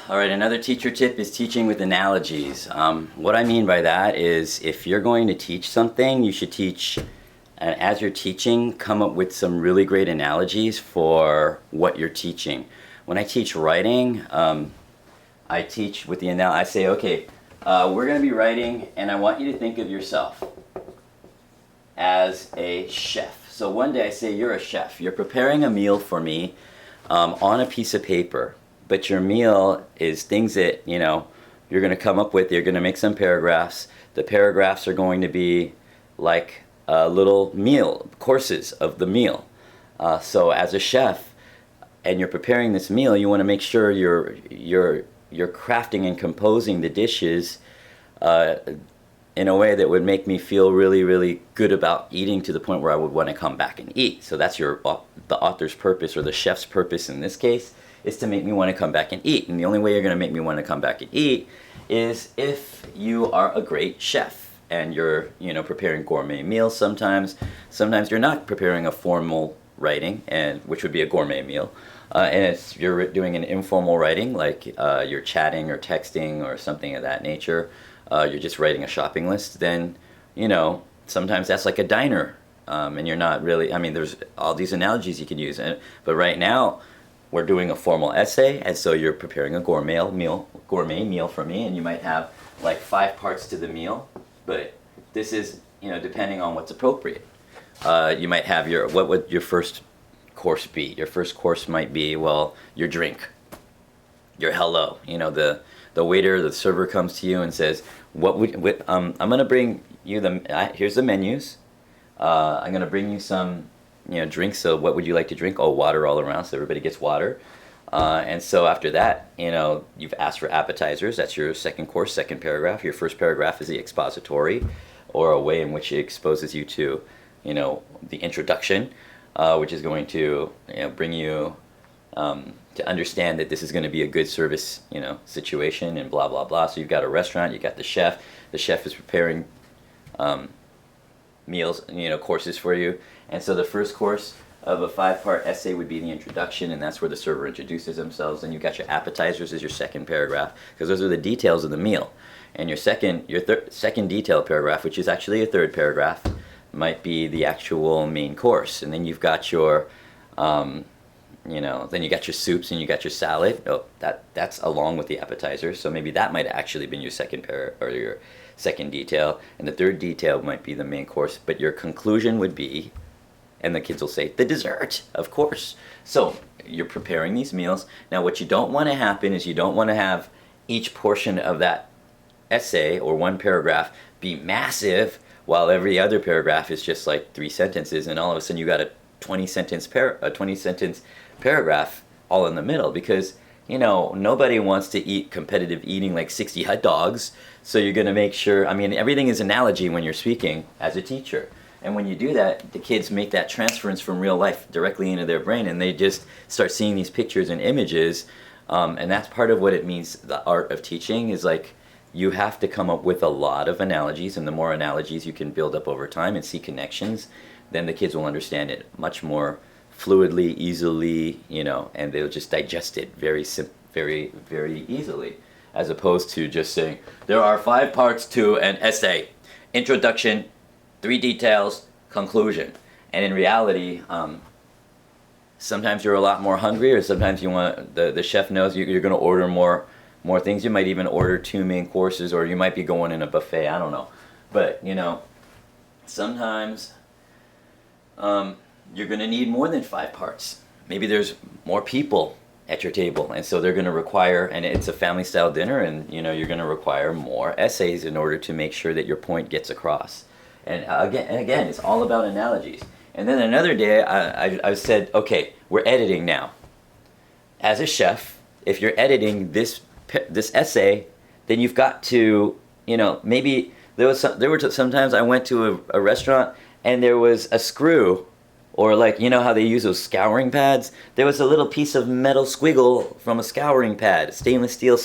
All right, another teacher tip is teaching with analogies. What I mean by that is if you're going to teach something, you should teach, and as you're teaching, come up with some really great analogies for what you're teaching. When I teach writing, I teach with the I say, okay, we're going to be writing, and I want you to think of yourself as a chef. So one day I say, you're a chef. You're preparing a meal for me on a piece of paper. But your meal is things that, you're going to come up with. You're going to make some paragraphs. The paragraphs are going to be like little meal, courses of the meal. So as a chef, and you're preparing this meal, you want to make sure you're crafting and composing the dishes in a way that would make me feel really, really good about eating to the point where I would want to come back and eat. So that's the author's purpose, or the chef's purpose in this case, is to make me want to come back and eat. And the only way you're going to make me want to come back and eat is if you are a great chef and you're, preparing gourmet meals sometimes. Sometimes you're not preparing a formal writing, and which would be a gourmet meal. And you're doing an informal writing, like you're chatting or texting or something of that nature. You're just writing a shopping list. Then, sometimes that's like a diner. And you're not really, there's all these analogies you can use. But right now, we're doing a formal essay, and so you're preparing a gourmet meal for me, and you might have like 5 parts to the meal, but this is, depending on what's appropriate. You might have what would your first course be? Your first course might be, well, your drink, your hello. The waiter, the server comes to you and says, I'm gonna bring you here's the menus. I'm gonna bring you some drinks. So what would you like to drink? Oh, water all around, so everybody gets water. And so after that, you've asked for appetizers. That's your second course, second paragraph. Your first paragraph is the expository, or a way in which it exposes you to, the introduction, which is going to, bring you to understand that this is going to be a good service, situation, and blah, blah, blah. So you've got a restaurant, you've got the chef. The chef is preparing meals, courses for you. And so the first course of a 5-part essay would be the introduction, and that's where the server introduces themselves. And you've got your appetizers as your second paragraph, because those are the details of the meal. And your second detail paragraph, which is actually a third paragraph, might be the actual main course. And then you've got your, then you got your soups and you got your salad. Oh, that's along with the appetizer. So maybe that might have actually been your second or your second detail, and the third detail might be the main course. But your conclusion would be, and the kids will say, the dessert, of course. So you're preparing these meals. Now what you don't want to happen is you don't want to have each portion of that essay or one paragraph be massive while every other paragraph is just like 3 sentences, and all of a sudden you got a 20-sentence paragraph all in the middle, because nobody wants to eat competitive eating like 60 hot dogs. So you're going to make sure, everything is analogy when you're speaking as a teacher. And when you do that, the kids make that transference from real life directly into their brain, and they just start seeing these pictures and images. And that's part of what it means, the art of teaching, is like you have to come up with a lot of analogies, and the more analogies you can build up over time and see connections, then the kids will understand it much more fluidly, easily, and they'll just digest it very, very easily, as opposed to just saying, there are 5 parts to an essay: introduction, 3 details, conclusion. And in reality, sometimes you're a lot more hungry, or sometimes you want, the chef knows you're going to order more things. You might even order 2 main courses, or you might be going in a buffet, I don't know. But, sometimes you're going to need more than 5 parts. Maybe there's more people at your table, and so they're going to require, and it's a family style dinner, and you're going to require more essays in order to make sure that your point gets across. And again, it's all about analogies. And then another day, I said, okay, we're editing now. As a chef, if you're editing this essay, then you've got to, maybe there were sometimes I went to a restaurant and there was a screw, or like, how they use those scouring pads? There was a little piece of metal squiggle from a scouring pad, a stainless steel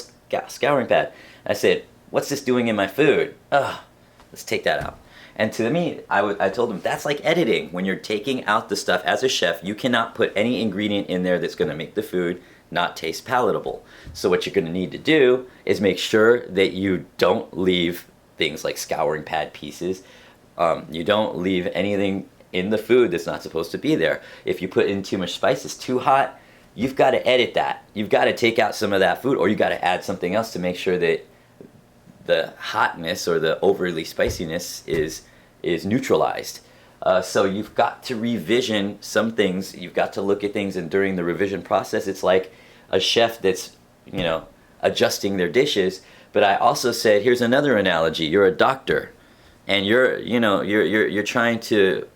scouring pad. I said, what's this doing in my food? Let's take that out. And to me, I told them, that's like editing. When you're taking out the stuff as a chef, you cannot put any ingredient in there that's going to make the food not taste palatable. So what you're going to need to do is make sure that you don't leave things like scouring pad pieces. You don't leave anything in the food that's not supposed to be there. If you put in too much spice, it's too hot, you've got to edit that. You've got to take out some of that food, or you got to add something else to make sure that the hotness or the overly spiciness is neutralized. So you've got to revision some things. You've got to look at things, and during the revision process, it's like a chef that's, adjusting their dishes. But I also said, here's another analogy. You're a doctor, and you're trying to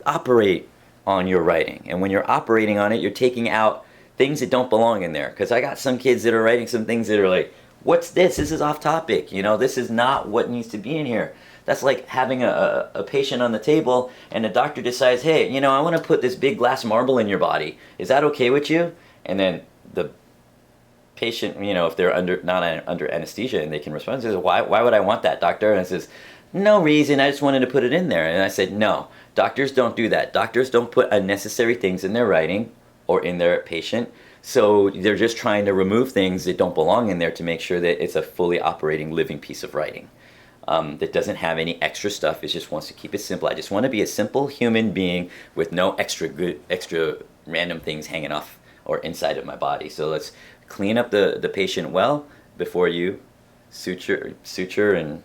operate on your writing. And when you're operating on it, you're taking out things that don't belong in there. Because I got some kids that are writing some things that are like, what's this? This is off topic. This is not what needs to be in here. That's like having a patient on the table and the doctor decides, hey, I want to put this big glass marble in your body. Is that okay with you? And then the patient, if they're not under anesthesia and they can respond, says, why would I want that, doctor? And it says, no reason, I just wanted to put it in there. And I said, no, doctors don't do that. Doctors don't put unnecessary things in their writing or in their patient. So they're just trying to remove things that don't belong in there to make sure that it's a fully operating, living piece of writing that doesn't have any extra stuff. It just wants to keep it simple. I just want to be a simple human being with no extra random things hanging off or inside of my body. So let's clean up the patient well before you suture and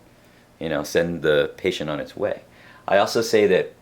send the patient on its way. I also say that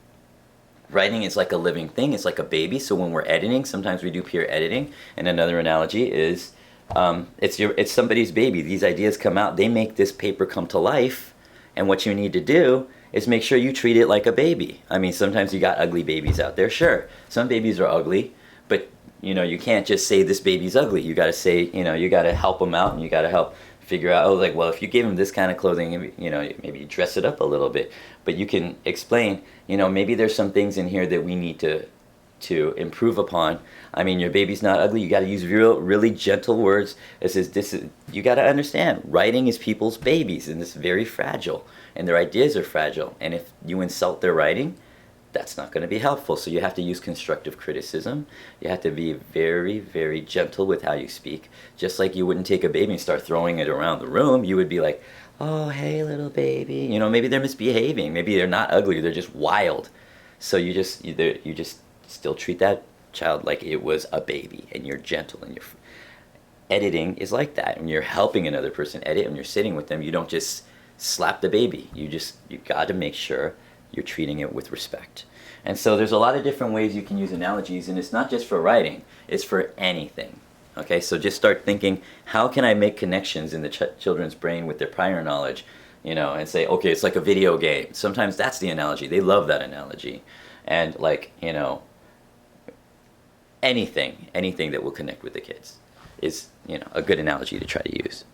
writing is like a living thing. It's like a baby. So when we're editing, sometimes we do peer editing. And another analogy is it's somebody's baby. These ideas come out. They make this paper come to life. And what you need to do is make sure you treat it like a baby. I mean, sometimes you got ugly babies out there. Sure, some babies are ugly. But, you can't just say this baby's ugly. You got to say, you got to help them out, and you got to help figure out, if you give them this kind of clothing, maybe you dress it up a little bit. But you can explain, maybe there's some things in here that we need to improve upon. I mean, your baby's not ugly. You got to use really gentle words. You got to understand, writing is people's babies, and it's very fragile, and their ideas are fragile. And if you insult their writing, that's not going to be helpful. So you have to use constructive criticism. You have to be very, very gentle with how you speak. Just like you wouldn't take a baby and start throwing it around the room. You would be like, oh, hey, little baby. Maybe they're misbehaving. Maybe they're not ugly. They're just wild. So you just still treat that child like it was a baby, and you're gentle, and your editing is like that. When you're helping another person edit, when you're sitting with them, you don't just slap the baby. You got to make sure you're treating it with respect. And so there's a lot of different ways you can use analogies, and it's not just for writing, it's for anything. Okay, so just start thinking, how can I make connections in the children's brain with their prior knowledge, and say, okay, it's like a video game. Sometimes that's the analogy. They love that analogy. And anything that will connect with the kids is, a good analogy to try to use.